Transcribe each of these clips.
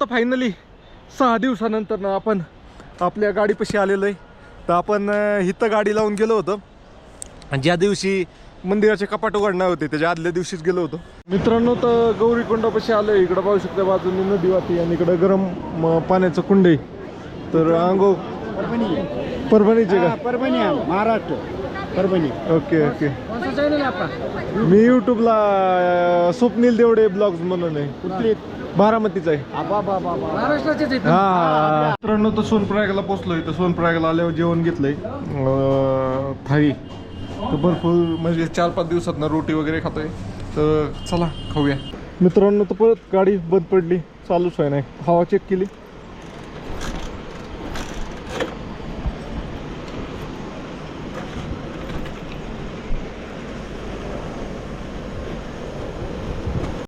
तर फायनली 6 दिवसानंतर ना आपण आपल्या गाडीपाशी आलेलो आहे. तर आपण इथं गाडी लावून गेलो होतो आणि ज्या दिवशी मंदिराचे कपाट उघडणार होते त्याच्या आदल्या दिवशीच गेलो होतो मित्रांनो. तर गौरीकुंडापाशी आलो आहे. इकडं पाहू शकता बाजूने नदी वाहते आणि इकडं गरम पाण्याचं कुंड आहे. तर अंगो परभणीचे का? परभणी महाराष्ट्र परभणी. Okay okay. मी यूट्यूबला स्वप्नील देवडे ब्लॉग्स म्हणून आहे. कुठली? बारामतीचा आहे. महाराष्ट्राचे. हा मित्रांनो तर सोनप्रयागला पोहोचलोय. तर सोनप्रयागला आल्यावर जेवण घेतलंय थाळी. तर भरपूर म्हणजे 4-5 दिवसात ना रोटी वगैरे खातोय. तर चला खाऊया मित्रांनो. तर परत गाडी बंद पडली, चालूच आहे नाही. हवा चेक केली.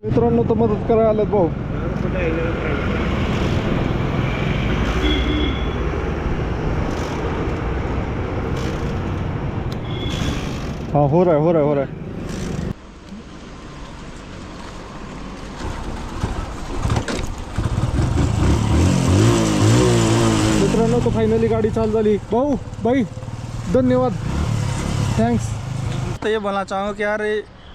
मित्रांनो तर मदत करायला आल्यात भाऊ. हाँ हो रहा है. मित्रांनो तो फायनली गाडी चालू झाली. भाऊ भाई धन्यवाद, थैंक्स. तो ये बोलना चाहूँगा कि यार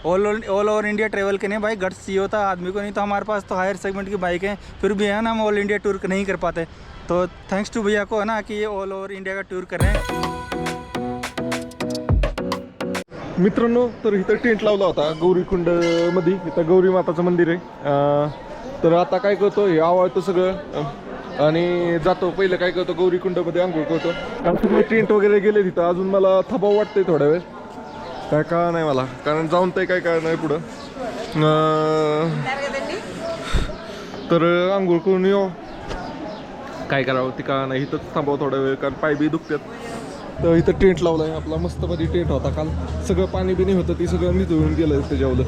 ऑल ओवर इंडिया ट्रेवल करने भाई गट्स चाहिए होता आदमी को. नहीं तो हमारे पास तो हायर सेगमेंट की बाइक है, फिर भी है ना हम ऑल इंडिया टूर नहीं कर पाते. तो थैंक्स टू भैया को है ना कि ये ऑल ओवर इंडिया का टूर कर रहे हैं. मित्रांनो तर इथं टेंट लावला होता गौरीकुंड मध्ये. इथं गौरी माताचं मंदिर आहे. तर आता काय करतो, हे आवळतो सगळं आणि जातो. पहिलं काय करतो गौरीकुंडमध्ये आंघोळ करतो. कारण सगळे टेंट वगैरे गेले तिथं. अजून मला थबाव वाटतंय थोड्या वेळ, काय कळा नाही मला. कारण जाऊन ते काय कळा नाही पुढं. तर आंघोळ करून येऊ, काय करावं ते कळा नाही. इथंच थांबावं थोडा वेळ, कारण पाय बी दुखतात. तर इथं टेंट लावलाय आपला. मस्तमध्ये टेंट होता काल. सगळं पाणी बिणी होतं ते सगळं निथळून गेलं त्याच्यावलं.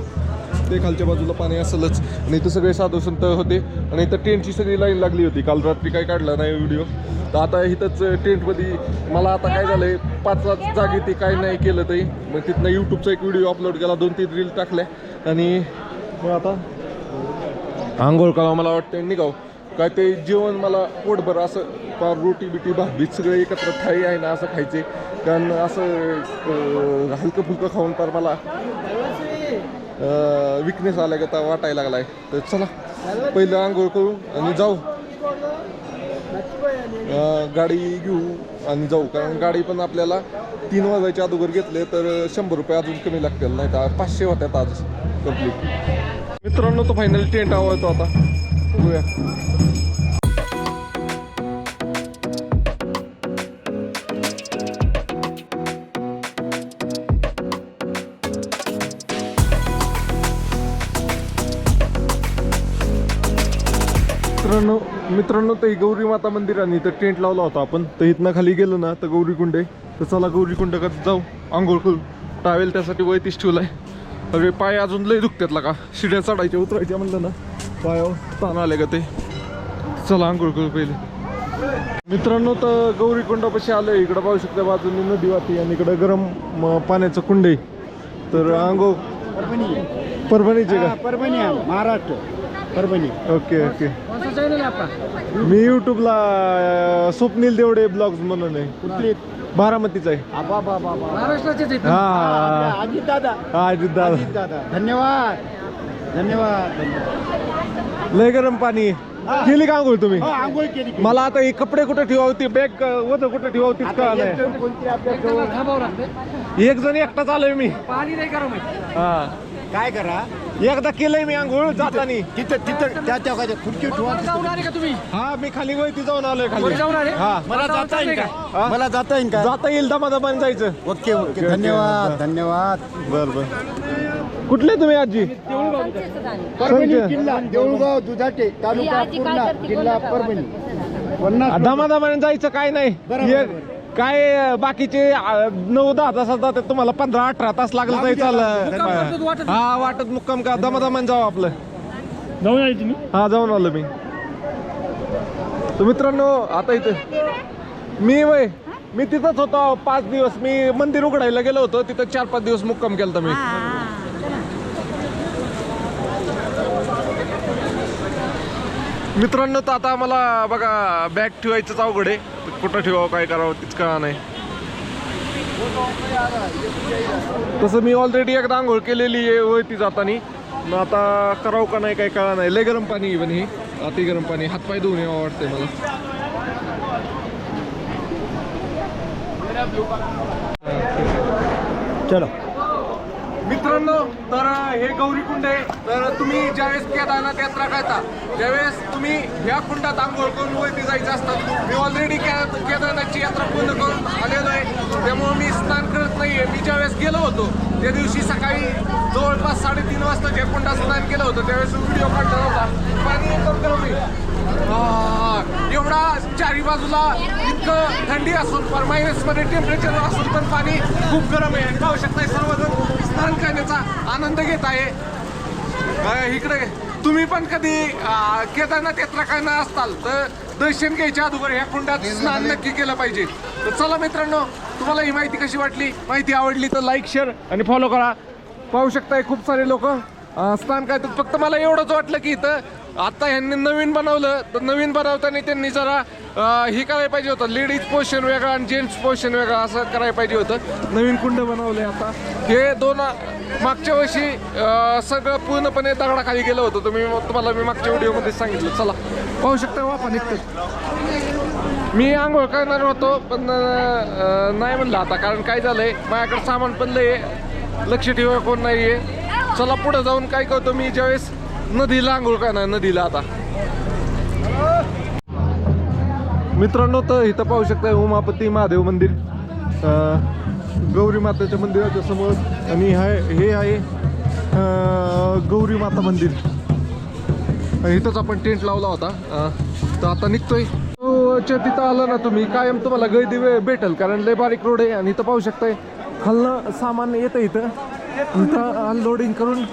ते खालच्या बाजूला पाणी असेलच. आणि इथं सगळे साधू संत होते आणि इथं टेंटची सगळी लाईन लागली होती. काल रात्री काय काढला नाही व्हिडिओ. तर आता इथंच टेंटमध्ये मला आता काय झालंय 5 जागी ते काय नाही केलं तरी. मग तिथनं यूट्यूबचा एक व्हिडिओ अपलोड केला, 2-3 रील टाकल्या आणि मग आता आंघोळ करावं मला वाटतं निघाव. काय ते जेवण मला पोटभर असं फार रोटी बिटी भात सगळं एकत्र थाळी आहे ना असं खायचे. कारण असं हलकं फुलकं खाऊन तर मला विकनेस आला का वाटायला लागलाय. तर चला पहिलं आंघोळ करू आणि जाऊ, गाडी घेऊ आणि जाऊ. कारण गाडी पण आपल्याला 3 वाजायच्या अगोदर घेतले तर 100 रुपये अजून कमी लागतील. नाही तर 500 होत्यात आज कंप्लीट. मित्रांनो तो फायनली टेंट आवडतो आता बघूया. मित्रांनो तर गौरी माता मंदिर आणि इथं टेंट लावला होता आपण. तर इथनं खाली गेलो ना तर गौरीकुंड आहे. तर चला गौरीकुंडाकडे जाऊ, आंघोळ करू. ट्रॅव्हल त्यासाठी वैतीच ठेवलाय. सगळे पाय अजून लय दुखतात का. शिड्या चढायच्या उतरायच्या म्हणलं ना पायावर ताण आले का ते. चला आंघोळ करू पहिले. मित्रांनो तर गौरीकुंडापाशी आलोय. इकडं पाहू शकता बाजूने नदी वाहते आणि इकडं गरम पाण्याचं कुंड आहे. तर आंघोळ परभणीचे का? परभणी महाराष्ट्र परभणी. Okay okay. मी यूट्यूबला स्वप्नील देवडे ब्लॉग्स म्हणून आहे. कुठली? बारामतीचा आहे. महाराष्ट्राचे. हा अजित दादा. हा अजित दादा. धन्यवाद धन्यवाद. लय गरम पाणी केली का आंघोळ तुम्ही? आंघोळ केली. मला आता हे कपडे कुठे ठेवावती, बॅग वजन कुठे ठेवावती कळलं. एक जण एकटाच आलोय मी. हा काय करा, एकदा केलंय मी आंघोळ जातानी. तिथं त्या खुर्ची तुम्ही. हा मी खाली वरती जाऊन आलोय खाली. हा मला जाता येईल का? मला जाता येईल का? जाता येईल, दमादमाने जायचं. Okay okay. धन्यवाद धन्यवाद. बर बर. कुठले तुम्ही आजी? परभणी जिल्हा देऊळगाव दुधाटे तालुका पूर्णा जिल्हा परभणी. दमादमाने जायचं काय नाही. काय बाकीचे 9-10 तासात जातात, तुम्हाला 15-18 तास लागलं तरी चाललं. हा वाटत मुक्काम का दमादमाने जाऊ आपलं. जाऊन आली तुम्ही? हा जाऊन आलो मी. तर मित्रांनो आता इथे मी तिथंच होतो 5 दिवस. मी मंदिर उघडायला गेलो होतो तिथं 4-5 दिवस मुक्काम केलता मी. मित्रांनो, तर आता आम्हाला बघा बॅग ठेवायचंच अवघड आहे. कुठं ठेवावं काय करावं तीच कळा नाही. तसं मी ऑलरेडी एकदा आंघोळ केलेली आहे वरती जातानी. मग आता करावं का नाही काय कळा नाही. लय गरम पाणी पण ही अति गरम पाणी. हातपाय धुवून यावं वाटतंय मला. चलो मित्रांनो, तर हे गौरी कुंड आहे. तर तुम्ही ज्यावेळेस केदारनाथ यात्रा करता त्यावेळेस तुम्ही ह्या कुंडात आंघोळ करून वरती जायचं असतं. मी ऑलरेडी केदारनाथची यात्रा पूर्ण करून आलेलो आहे, त्यामुळे मी स्नान करत नाहीये. मी ज्यावेळेस गेलो होतो त्या दिवशी सकाळी जवळपास 3:30 वाजता ज्या कुंडात स्नान केलं होतं त्यावेळेस व्हिडिओ काढला होता. पाणी एकदम गरम आहे. एवढा चारी बाजूला इतकं थंडी असून पण मायनसमध्ये टेम्परेचर असून पण पाणी खूप गरम आहे. पाहू शकताय सर्वजण स्नान करण्याचा आनंद घेत आहे. इकडे तुम्ही पण कधी केदारनाथ यात्रा करणार असताल तर दर्शन घ्यायच्या अगोदर ह्या कुंडात स्नान नक्की केलं पाहिजे. तर चला मित्रांनो, तुम्हाला ही माहिती कशी वाटली? माहिती आवडली तर लाईक, शेअर आणि फॉलो करा. पाहू शकताय खूप सारे लोक स्नान करतात. फक्त मला एवढंच वाटलं की इथं आता ह्यांनी नवीन बनवलं, तर नवीन बनवताना त्यांनी जरा हे करायला पाहिजे होतं. लेडीज पोर्शन वेगळा आणि जेंट्स पोर्शन वेगळा असं करायला पाहिजे होतं. नवीन कुंड बनवले आता. हे दोन मागच्या वर्षी सगळं पूर्णपणे दगडाखाली गेलं होतं. तुम्हाला मी मागच्या व्हिडिओमध्ये सांगितलं. चला पाहू शकता वाफा निघतात. मी आंघोळ करणार होतो पण नाही म्हणलं आता, कारण काय झालंय माझ्याकडे सामान पण लय लक्ष ठेवा कोण नाहीये. चला पुढे जाऊन काय करतो मी, ज्यावेळेस नदीला आंघोळ करणार नदीला. आता मित्रांनो, तर इथं पाहू शकता उमापती महादेव मंदिर गौरी मातेच्या मंदिराच्या समोर. आणि हे आहे गौरी माता मंदिर. इथंच आपण टेंट लावला होता. तर आता निघतोय. तिथं आलं ना तुम्ही कायम तुम्हाला गर्दी भेटेल, कारण लय बारीक रोड आहे. आणि इथं पाहू शकताय खालनं सामान येतं. इथं अनलोडिंग करून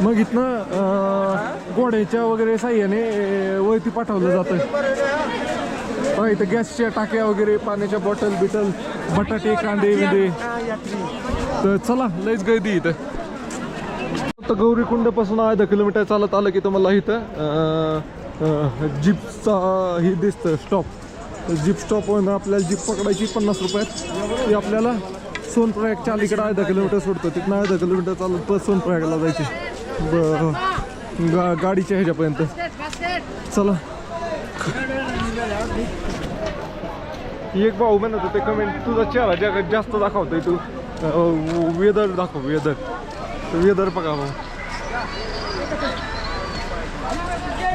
मग इथनं घोड्याच्या वगैरे साह्याने वरती पाठवलं जातं. इथं गॅसच्या टाक्या वगैरे, पाण्याच्या बॉटल बिटल, बटाटे, कांदे मध्ये. तर चला लयच गर्दी इथं. तर गौरीकुंड पासून अर्धा किलोमीटर चालत आलं की तुम्हाला इथं जीपचा हे दिसतं स्टॉप. जीप स्टॉपवरून आपल्याला जीप पकडायची 50 रुपयात. ती आपल्याला सोनप्रयागच्या अलीकडे अर्धा किलोमीटर सोडतं. तिथनं अर्धा किलोमीटर चालत परत सोनप्रयागला जायची गाडीच्या ह्याच्यापर्यंत. चला. एक भाऊ म्हणत होते कमेंट, तुझा चेहरा जगात जास्त दाखवतोय तू. वेदर दाखव, वेदर बघा भाऊ.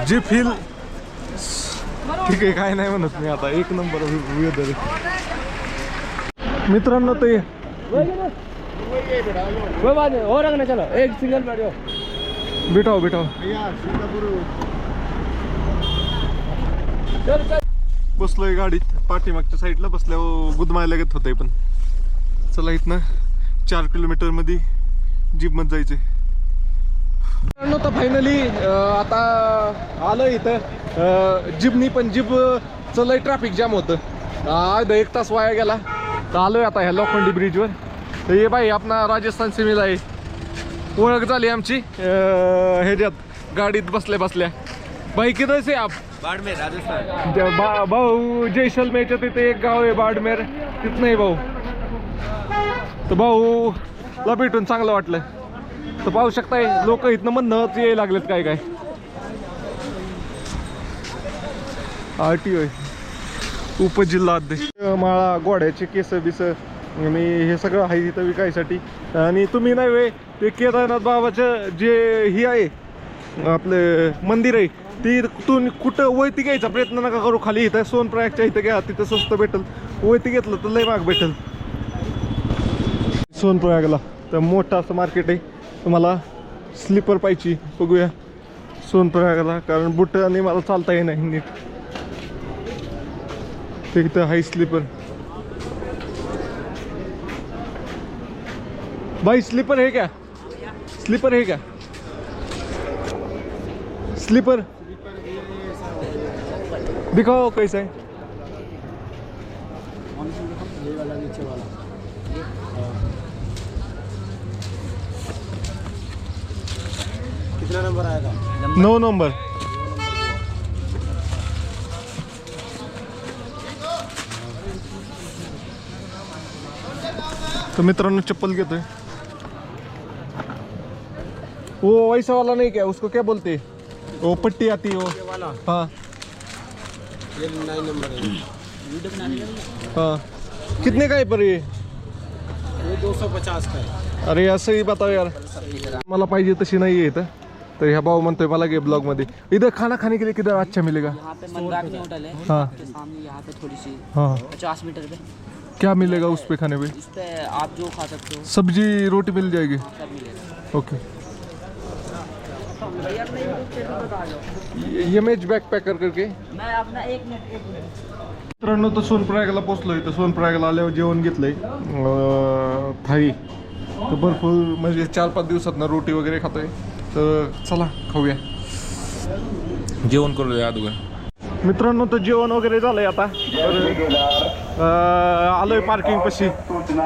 जीप हिल ठीक आहे, काय नाही म्हणत मी आता. एक नंबर वेदर मित्रांनो. ते चलो एक सिंगल बिठाव बसलोय गाडीत. पाठीमागच्या साईडला बसल्यावर गुदमायला घेत होते. पण चला इथनं 4 किलोमीटर मध्ये जीप मध्ये जायचंय. तर फायनली आता आलं इथं जीपनी. पण जीप चलय ट्रॅफिक जाम होतं. अर्धा 1 तास वाया गेला. तर आलोय आता ह्या लोखंडी ब्रिजवर. तर ये बाई आपला राजस्थान सीमेला आहे. ओळख झाली आमची ह्याच्यात गाडीत बसल्या. भाई किधर से आप? बाड़मेर राजस्थान. भाऊ जैसलमेरच्या तिथे एक गाव आहे बाड़मेर, तिथं नाही भाऊ. तर भाऊला भेटून चांगलं वाटलं. तर पाहू शकताय लोक इथनं म्हणत यायला लागलेत. काय RTO आहे, उपजिल्हा अध्यक्ष. माळा, घोड्याचे केस बिस आणि हे सगळं आहे इथं विकायसाठी. आणि तुम्ही नाही वे ते केदारनाथ बाबाचं जे ही आहे आपलं मंदिर आहे, ती तुम्ही कुठं वरती घ्यायचा प्रयत्न नका करू. खाली इथं सोनप्रयागच्या इथं घ्या, तिथं स्वस्त भेटेल. वरती घेतलं तर लय महाग भेटेल. सोनप्रयागला तर मोठं असं मार्केट आहे. तुम्हाला स्लीपर पाहिजे बघूया सोनप्रयागला, कारण बुट आणि मला चालता येत नाही नीट. ते इथं हाय स्लीपर. भाई स्लीपर है क्या? स्लीपर है क्या? स्लीपर दिखाओ कैसा है. कितना नंबर आएगा? 9 नंबर. तो मित्रांनो चप्पल घेतोय. वो वैसा वाला नहीं क्या, उसको क्या बोलते हैं, वो पट्टी आती है वो वाला. हाँ ये 9 नंबर है. हाँ. कितने का है पर ये? 250 का है. अरे असं ही बताओ यार, मला पाहिजे तशी नाही आहे इथं. तर ह्या भाऊ म्हणतोय मला घे ब्लॉग मध्ये. इधर खाना खाने के लिए किधर अच्छा मिलेगा? यहाँ पे मंदाकिनी होटल है. हाँ. के सामने यहाँ पे थोड़ी सी हाँ 50 मीटर पे. क्या मिलेगा उस पे खाने पे? इस पे आप जो खा सकते हो सब्जी रोटी मिल जाएगी. सब मिलेगा. ओके. ये मेज बॅग पॅकर करके. मैं अपना 1 मिनट. मित्रांनो तर सोनप्रयागला पोचलोय. तर सोनप्रयागला आल्यावर जेवण घेतलंय थाळी. तर भरपूर म्हणजे 4-5 दिवसात ना रोटी वगैरे खातोय. तर चला खाऊया, जेवण करूया अगोदर. मित्रांनो तर जेवण वगैरे झालंय आता. तर आलोय पार्किंग पाशी.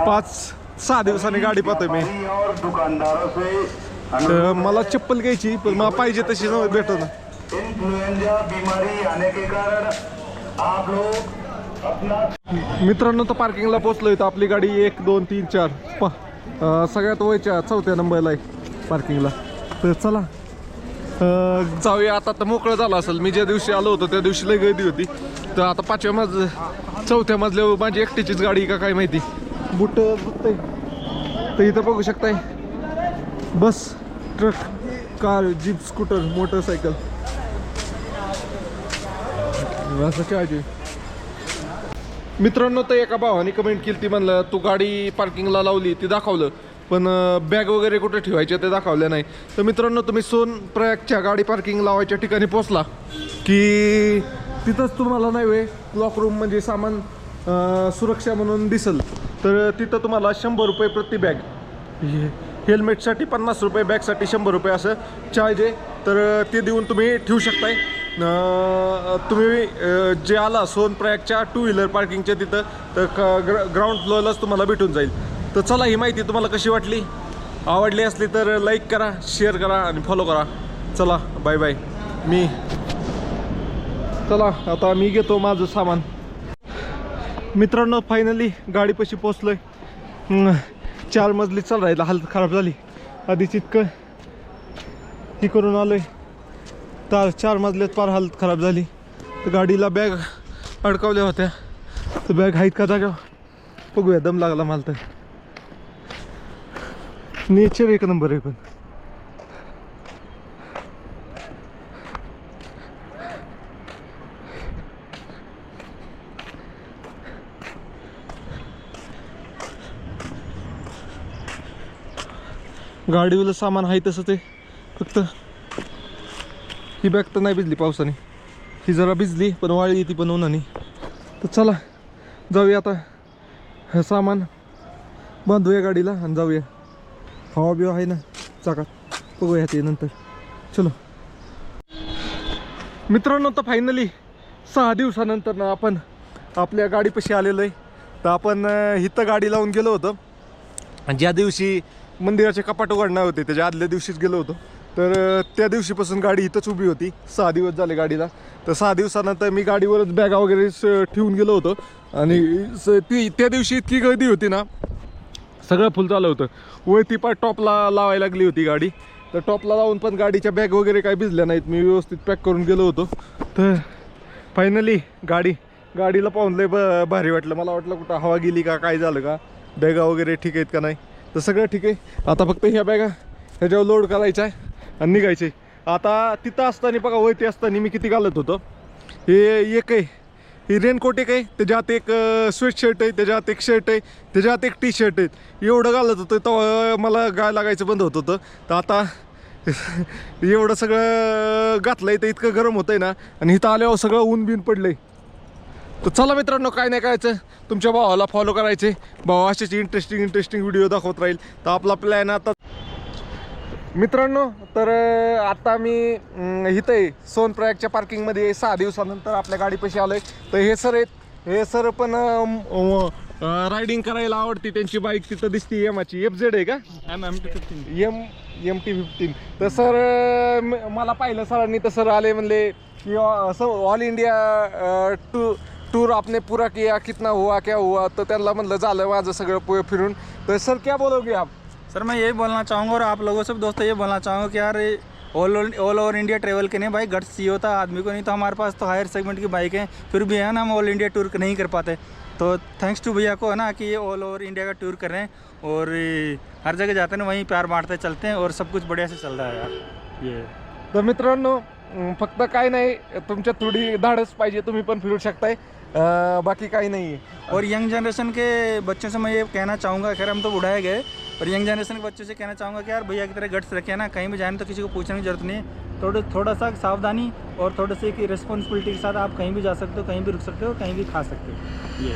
5-6 दिवसांनी गाडी पाहतोय मी. तर मला चप्पल घ्यायची, पण मला पाहिजे तशी न भेटो ना. मित्रांनो तर पार्किंगला पोहोचलोय. तर आपली गाडी 1, 2, 3, 4 सगळ्यात वरच्या 4थ्या नंबरला आहे पार्किंगला. तर चला जाऊया आता. तर मोकळं झालं असेल. मी ज्या दिवशी आलो होतो त्या दिवशी लई गर्दी होती. तर आता 4थ्या मजल्यावर माझी एकटीचीच गाडी का काय माहिती. बुट दुखतंय. तर इथं बघू शकताय bus, truck, car, jeep, scooter, motorcycle असं काय. मित्रांनो तर एका भावाने कमेंट केली ती, म्हणलं तू गाडी पार्किंगला लावली ती दाखवलं, पण बॅग वगैरे कुठे ठेवायचे ते दाखवलं नाही. तर मित्रांनो तुम्ही सोनप्रयागच्या गाडी पार्किंग लावायच्या ठिकाणी पोचला की तिथंच तुम्हाला नाही वे लॉक रूम म्हणजे सामान सुरक्षा म्हणून दिसल. तर तिथं तुम्हाला 100 रुपये प्रति बॅग, हेल्मेटसाठी 50 रुपये, बॅगसाठी 100 रुपये असं चार्ज आहे. तर ते देऊन तुम्ही ठेवू शकताय. तुम्ही जे आला सोनप्रयागच्या 2 व्हीलर पार्किंगच्या तिथं, तर ग्राउंड फ्लोअरलाच तुम्हाला भेटून जाईल. तर चला ही माहिती तुम्हाला कशी वाटली, आवडली असली तर लाईक करा, शेअर करा आणि फॉलो करा. चला बाय बाय. चला आता मी घेतो माझं सामान. मित्रांनो फायनली गाडीपाशी पोचलोय. 4 मजली चाल राहिला, हालत खराब झाली. आधीच इतकं ही करून आलोय. 4 मजल्यात फार हालत खराब झाली. तर गाडीला बॅग अडकवल्या होत्या. तर बॅग आहेत का जागा बघूया. दम लागला मला. तर नेचर एक नंबर आहे. पण गाडीवलं सामान आहे तसं ते, फक्त ही बॅग तर नाही भिजली पावसाने. ही जरा भिजली पण वाळली ती पण उन्हाने. तर चला जाऊया आता. हे सामान बांधूया गाडीला आणि जाऊया. हवा बिवा आहे ना चाकात, बघूया ते नंतर. चलो मित्रांनो तर फायनली 6 दिवसानंतर ना आपण आपल्या गाडीपाशी आलेलो आहे. तर आपण इथं गाडी लावून गेलो होतो. आणि ज्या दिवशी मंदिराचे कपाट उघडणार होते त्याच्या आदल्या दिवशीच गेलो होतो. तर त्या दिवशीपासून गाडी इथंच उभी होती. 6 दिवस झाले गाडीला. तर 6 दिवसानंतर मी गाडीवरच बॅगा वगैरे ठेवून गेलो होतो. आणि त्या दिवशी इतकी गर्दी होती ना, सगळं फुल झालं होतं. वरती पण टॉपला लावायला लागली होती गाडी. तर टॉपला लावून पण गाडीच्या बॅग वगैरे काही भिजल्या नाहीत. मी व्यवस्थित पॅक करून गेलो होतो. तर फायनली गाडीला पाहून लय भारी वाटलं. मला वाटलं कुठं हवा गेली का, काय झालं का, बॅगा वगैरे ठीक आहेत का नाही. तर सगळं ठीक आहे. आता फक्त ह्या बॅगा ह्याच्यावर लोड करायचा आहे आणि निघायचे. आता तिथं असताना बघा वरती असताना मी किती घालत होतो. हे एक आहे, हे रेनकोट एक आहे, त्याच्यात एक स्वेटशर्ट आहे, त्याच्यात एक शर्ट आहे, त्याच्यात एक टी शर्ट आहे. एवढं घालत होतं तेव्हा मला गाय लागायचं बंद होत होतं. तर आता एवढं सगळं घातलंय तर इतकं गरम होतंय ना. आणि इथं आल्यावर सगळं ऊन बिन पडलंय. तर चला मित्रांनो काय नाही करायचं, तुमच्या भावाला फॉलो करायचे. भाऊ असेच इंटरेस्टिंग व्हिडिओ दाखवत राहील. तर आपला प्लॅन आता मित्रांनो, तर आता मी इथं आहे सोनप्रयागच्या पार्किंगमध्ये 6 दिवसानंतर आपल्या गाडीपाशी आलो आहे. तर हे सर आहेत, हे सर पण रायडिंग करायला आवडते. त्यांची बाईक तिथं दिसते, एमाची FZ आहे का, MT-15. तर सर मला पाहिलं सरांनी, तर सर आले म्हणले की ऑल इंडिया टूर आपने पूरा किया, कितना हुआ क्या हुआ, तो त्यांना म्हणलं झालं माझं सगळं फिरून. तर सर क्या बोलोगे आप? सर मैं यही बोलना चाहूँगा और आप लोगों से भी दोस्तों ये बोलना चाहूँगा कि यार ऑल ओवर इंडिया ट्रैवल के नहीं भाई गट्स चाहिए होता आदमी को, नहीं तो हमारे पास तो हायर सेगमेंट की बाइक है, फिर भी है ना हम ऑल इंडिया टूर नहीं कर पाते. तो थैंक्स टू भैया को है ना कि ये ऑल ओवर इंडिया का टूर कर रहे हैं और हर जगह जाते हैं वहीं प्यार बांटते चलते हैं और सब कुछ बढ़िया से चल रहा है यार ये. तर मित्रांनो फक्त काय नाही, तुमच्यात थोडी धाडस पाहिजे, तुम्ही पण फिरू शकताय, बाकी काही नाही आहे. और यंग जनरेशन के बच्चों से मैं ये कहना चाहूँगा, खैर हम तो बुढ़ाए गए, और यंग जनरेशन के बच्चों से कहना चाहूँगा कि यार भैया की तरह गट्स रखे ना, कहीं भी जाए तो किसी को पूछने की जरूरत नहीं है. थोड़ा सा सावधानी और थोड़े से एक रिस्पॉन्सिबिलिटी के साथ आप कहीं भी जा सकते हो, कहीं भी रुक सकते हो, कहीं भी खा सकते हो. ये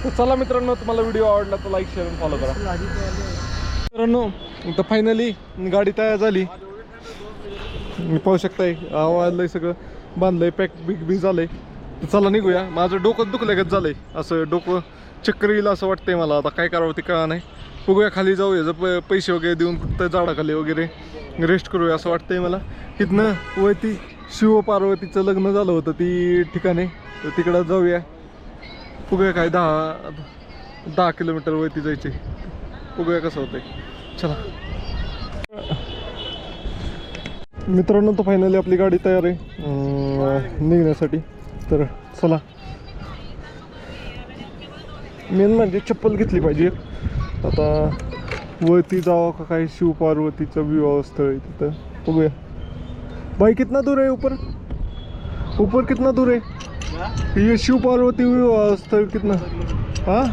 तर चला मित्रांनो, तुम्हाला व्हिडिओ आवडला तर लाईक शेअर आणि फॉलो करा. मित्रांनो तर फायनली गाडी तयार झाली, पाहू शकताय आवाजलंय, सगळं बांधलंय, पॅक बी झालंय. तर चला निघूया. माझं डोकं दुखल्यागत झालंय, असं डोकं चक्कर येईल असं वाटतंय मला. आता काय करावं ते कळा नाही. बघूया खाली जाऊया, जर पैसे वगैरे देऊन कुठं झाडाखाली वगैरे रेस्ट करूया असं वाटतंय मला. इथनं वरती शिवपार्वतीचं लग्न झालं होतं ती ठिकाणी, तर तिकडं जाऊया. बघूया काय 10 किलोमीटर वरती जायचे, बघूया कसं होतंय. चला मित्रांनो, तर फायनली आपली गाडी तयार आहे निघण्यासाठी. तर चला, मेन म्हणजे चप्पल घेतली पाहिजे. आता वरती जावं का काय, शिवपार्वतीचं विवाह स्थळ आहे तिथं, बघूया. भाई कितना दूर है ऊपर कितना दूर है ये शिवपार्वती विवाह स्थळ कितना? हाँ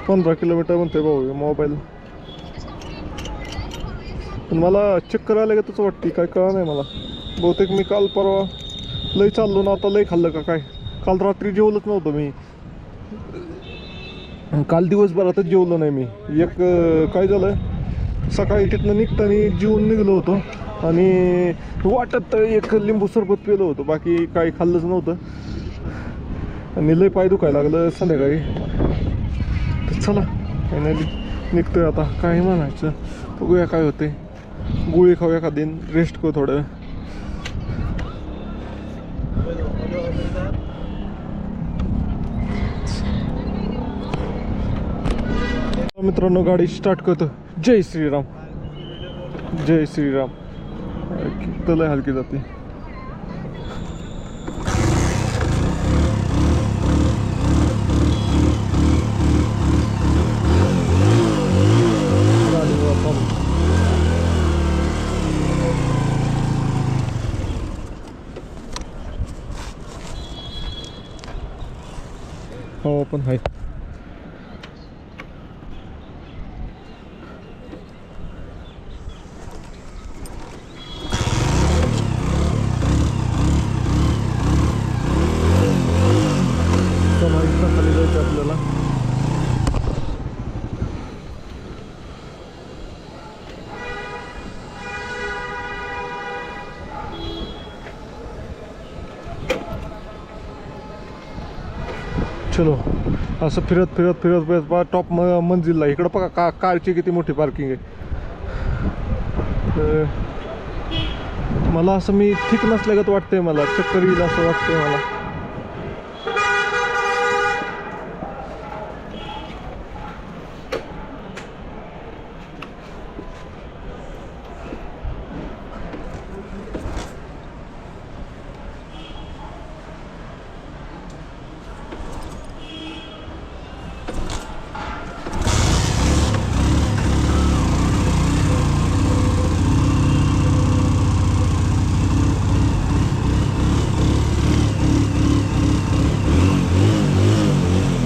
15 किलोमीटर म्हणते भाऊ मोबाईल. पण मला चक्कर आलं का तसं वाटते, काय कळा नाही मला. बहुतेक मी काल परवा लय चाललो ना, आता लय खाल्लं का काय. काल रात्री जेवलंच नव्हतं मी, काल दिवसभरातच जेवलो नाही मी. एक काय झालं, सकाळी तिथनं निघताना जेवून निघलो होतो आणि वाटत एक लिंबू सरबत पिलं होतं, बाकी काही खाल्लंच नव्हतं आणि लय पाय दुखायला लागलं संध्याकाळी. तर चला फायनली निघतोय आता, काय म्हणायचं, बघूया काय होते. गोळी खाऊया एखादी, रेस्ट करू थोडं वेळ. मित्रांनो गाडी स्टार्ट करतो. जय श्रीराम, जय श्रीराम. लय हलकी जाते. हो पण आहे. खाली जायचं आपल्याला. चलो असं फिरत फिरत फिरत फिरत टॉप मंजिलला. इकडं बघा कारची किती मोठी पार्किंग आहे. मला असं मी ठीक नसल्यागत वाटतंय, मला चक्कर येईल असं वाटतंय मला.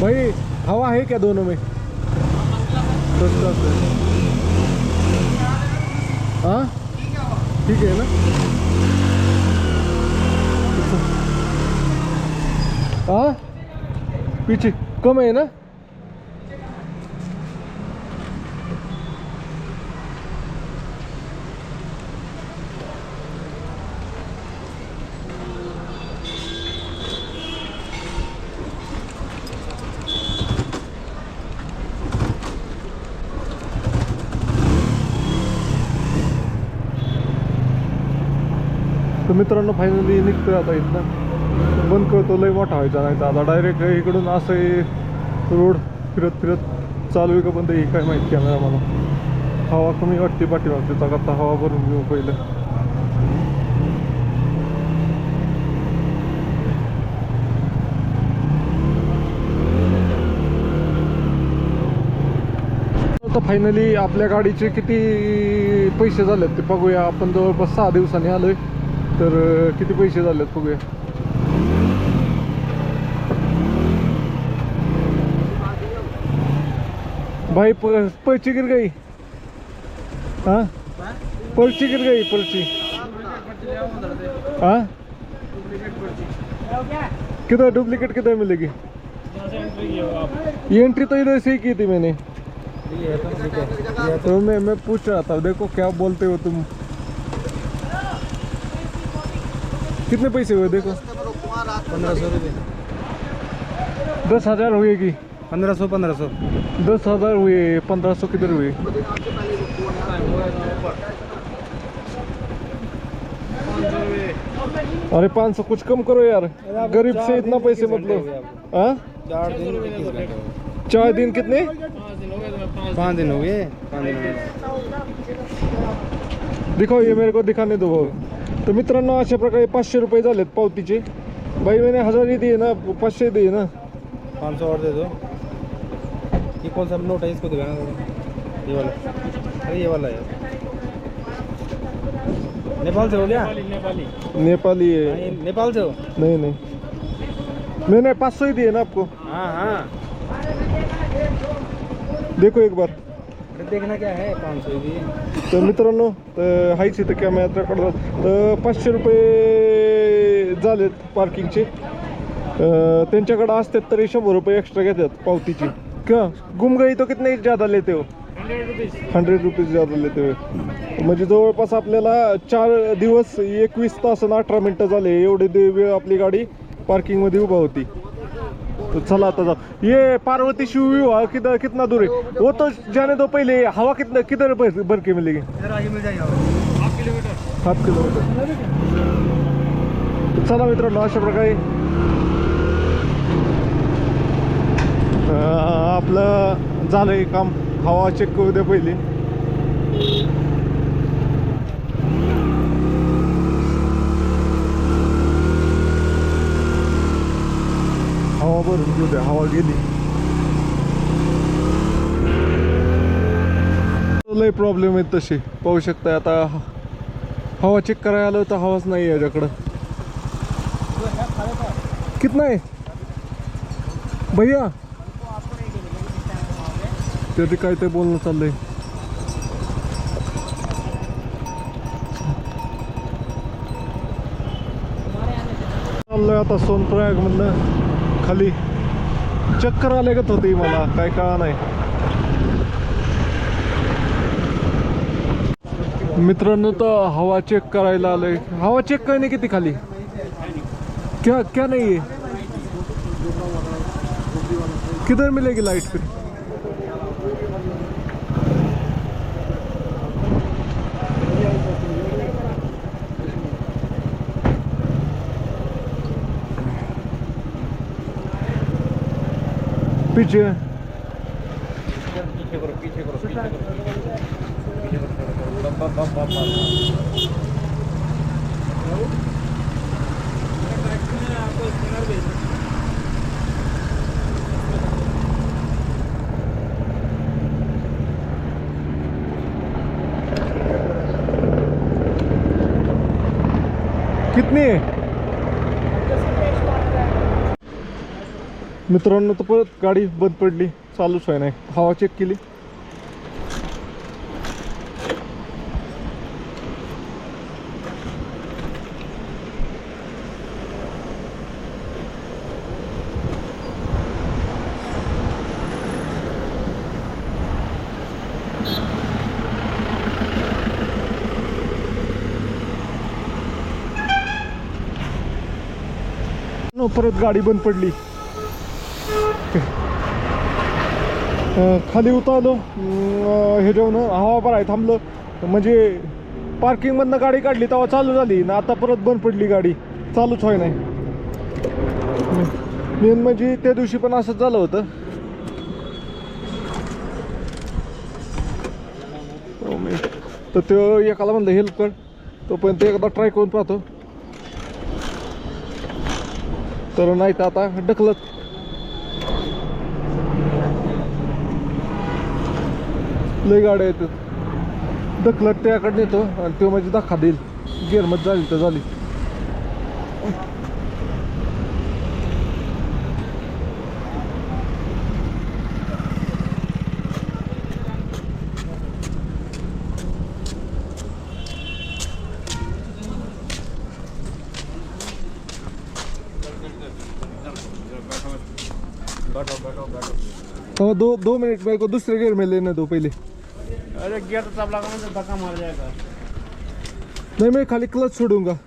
भाई हवा है क्या दोनों में? हाँ ठीक है ना. हाँ पीछे कम है ना. तर मित्रांनो फायनली निघतोय आता इथनं. बंद करतो, लय मोठा व्हायचा नाही तर आता डायरेक्ट इकडून असं रोड फिरत फिरत चालू आहे का बंद आहे काय माहिती नाही आम्हाला. हवा कमी वाटते पाठीमागते, आता हवा भरून घेऊ पहिलं. आता फायनली आपल्या गाडीचे किती पैसे झालेत ते बघूया आपण. जवळपास 6 दिवसांनी आलोय तर किती पैसे झालेत बघूया. भाई पर्ची गिर गई. हाँ पर्ची गिर गई, पर्ची. हाँ किधर डुप्लीकेट किधर मिलेगी? ये एंट्री तो इधर से ही की थी मैंने. तो मैं पूछ रहा था, देखो क्या बोलते हो तुम. कितने पैसे हुए देखो? 1500 रुपये. 10,000 हुएगी. 1500. 10,000 हुए, 1500 किधर हुए? अरे 500 कुछ कम करो यार, गरीब से इतना पैसे मत लो. हाँ 4 दिन कितने? 5 दिन हो गए. दिखाओ, ये मेरे को दिखाने दो. तर मित्रांनो अशा प्रकारे 500 रुपये झालेत पावतीचे. भाई मैंने 1000 ही दिए ना, 500 दिए ना. 500 और दे दो. ये कौन सा नोट है, इसको दिखाना. ये वाला. अरे ये वाला है. नेपाल से हो गया? नेपाली है. हाँ, ये नेपाल से हो? नहीं नहीं, मैंने 500 ही दिए ना आपको. हाँ हाँ. देखो एक बार. अरे देखना क्या है, 500 भी. तर मित्रांनो हायच इथं कॅमेरा काढतात. तर 500 रुपये झालेत पार्किंगचे. त्यांच्याकडे असतात तरी 100 रुपये एक्स्ट्रा घेतात पावतीची. क्या गुम गई तो कितने ज़्यादा लेते हो? 100 रुपीज ज़्यादा लेते हो. म्हणजे जवळपास आपल्याला 4 दिवस 21 तास आणि 18 मिनटं झाले एवढे वेळ आपली गाडी पार्किंगमध्ये उभा होती. तो चला आता जाओ. ये पार्वती शिव विवाह किधर कितना दूर है? वो तो जाने दो पहले. हवा कितना किधर भर के मिलेगी? मिल जाएगा. 7 किलोमीटर. चला मित्रांनो अशा प्रकारे आपलं झालंय काम. हवा चेक करू द्या पहिले. हवा भरून घेऊ द्या, हवा गेली. लय प्रॉब्लेम आहेत तसे पाहू शकताय. आता हवा चेक करायला आलं तर हवाच नाही याच्याकडं. कितना है भैया? ते काय ते बोलणं चाललंय. चाललंय आता सोनप्रयाग मधनं खाली. चक्कर आल्यागत होती मला, काय कळा नाही. मित्रांनो तर हवा चेक करायला आलोय. हवा चेक करणे किती खाली? क्या क्या नहीं है? किधर मिलेगी लाइट फिर? पीछे पीछे करो. कितनी आहे? मित्रांनो तर परत गाडी बंद पडली, चालूच आहे नाही. हवा चेक केली. परत गाडी बंद पडली. खाली उतरलो. हे जेवण हवा भराय थांबलं म्हणजे पार्किंग मधनं गाडी काढली तेव्हा चालू झाली ना. आता परत बंद पडली गाडी, चालूच होय नाही. मेन म्हणजे त्या दिवशी पण असंच झालं होतं. तर तो एकाला म्हणलं हेल्प कर, तोपर्यंत एकदा ट्राय करून पाहतो. तर नाही तर आता ढकलत लय गाड्या येतात, ढकलत त्याकडे नेतो आणि तो म्हणजे धक्का देईल. गिअरमध्ये झाली तर झाली. तो दो मिनट मेरे को दूसरे गियर में लेने दो पहले. अरे गियर तो तब लगाना तो धक्का मार जाएगा. नहीं मैं खाली क्लच छोड़ूंगा.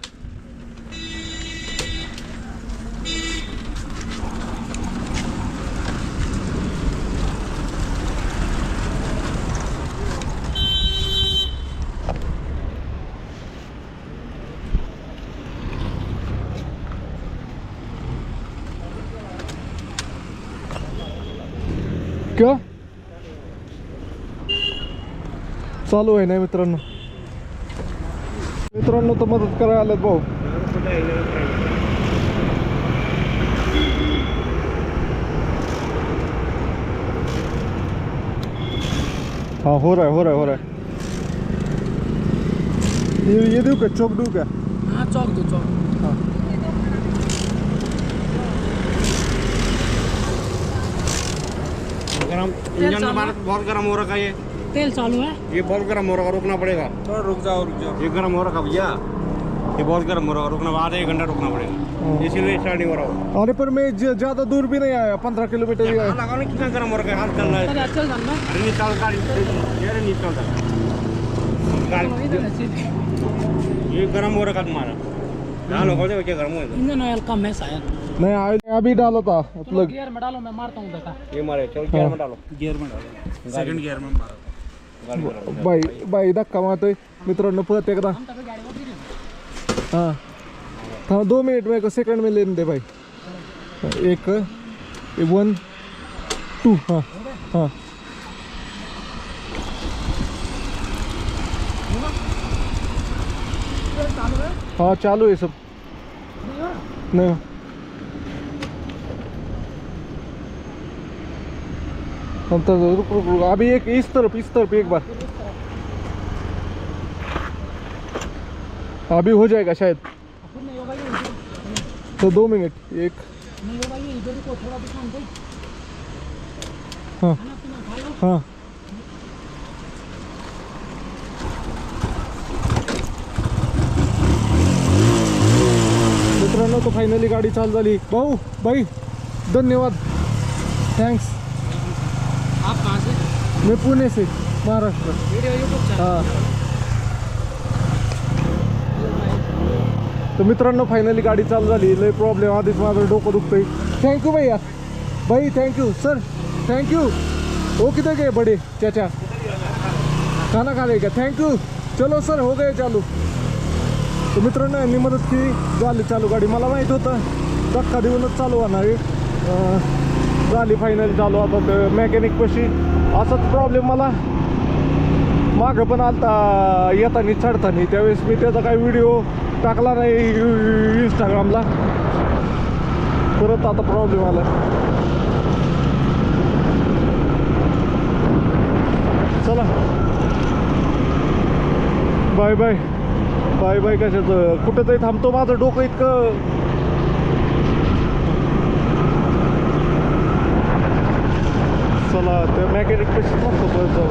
क्या चालू आहे ना मित्रांनो. मित्रांनो तर मदत करायला आलेत भाऊ. हाँ हो रहा है. ये दूँ क्या, चौक दूँ क्या? हाँ चौक दो चौक. हाँ गरम इंजन हमारा बहुत गर्म हो रखा है. ये तेल चालू है. ये बहुत गर्म हो रखा, रुकना पड़ेगा. थोड़ा रुक जाओ. ये गर्म हो रखा भैया, ये बहुत गर्म हो रखा, रुकना आधा 1 घंटा रुकना पड़ेगा. इसीलिए स्टार्ट नहीं हो रहा. अरे पर मैं ज़्यादा दूर भी नहीं आया, 15 किलोमीटर ही आया. लगाओ ना, कितना गर्म हो रखा है, हाथ चल रहा है. चल चल जाना. अरे नहीं चल गाड़ी, अरे नहीं चलता गाड़ी. ये गर्म हो रखा तुम्हारा. डालो खोल दे, क्या गर्म हो. इंजन ऑयल कम है शायद. नहीं आया, अभी डाला था चलो गियर में डालो, मैं मारता हूँ देखा. ये मारे, चलो गियर में डालो. गियर में डालो. सेकंड गियर में मारो. गाड़ी गर्म. बाई धक्का मारतोय मित्रांनो परत एकदा. हाँ हाँ 2 मिनट मेरे को सेकंड में लेने दे भाई. 1 1 2. हाँ हाँ हाँ चालू है सब. नहीं हम तो रुक रुक रुक अभी एक इस तरफ एक बार. अभी हो जाएगा शायद. तो 2 मिनट. 1 हाँ हाँ मित्रांनो तो फायनली गाडी चालू झाली. भाऊ भाई धन्यवाद, थँक्स. आप कहाँ से? मैं पुणे से, महाराष्ट्र. Video YouTube channel. हाँ तर मित्रांनो फायनली गाडी चालू झाली. लय प्रॉब्लेम, आधीच माझं डोकं दुखतंय. थँक्यू भैया, भाई थँक्यू सर, थँक्यू. वो किधर गए बड़े चाचा, खाना खा रहे क्या? थँक्यू. चलो सर हो गए चालू. तर मित्रांनो यांनी मदत केली, झाली चालू गाडी. मला माहीत होतं धक्का देऊनच चालू होणार आहे. झाली फायनली चालू. आता ते मेकॅनिकपाशी असाच प्रॉब्लेम मला मागं पण आलता येताना चढताना. त्यावेळेस मी त्याचा काही व्हिडिओ टाकला नाही इंस्टाग्रामला. परत आता प्रॉब्लेम आला. चला बाय बाय बाय बाय. कशाचं कुठं तरी थांबतो, माझं डोकं इतकं. चला त्या मेकॅनिक कशी थांबतो परत जाऊ.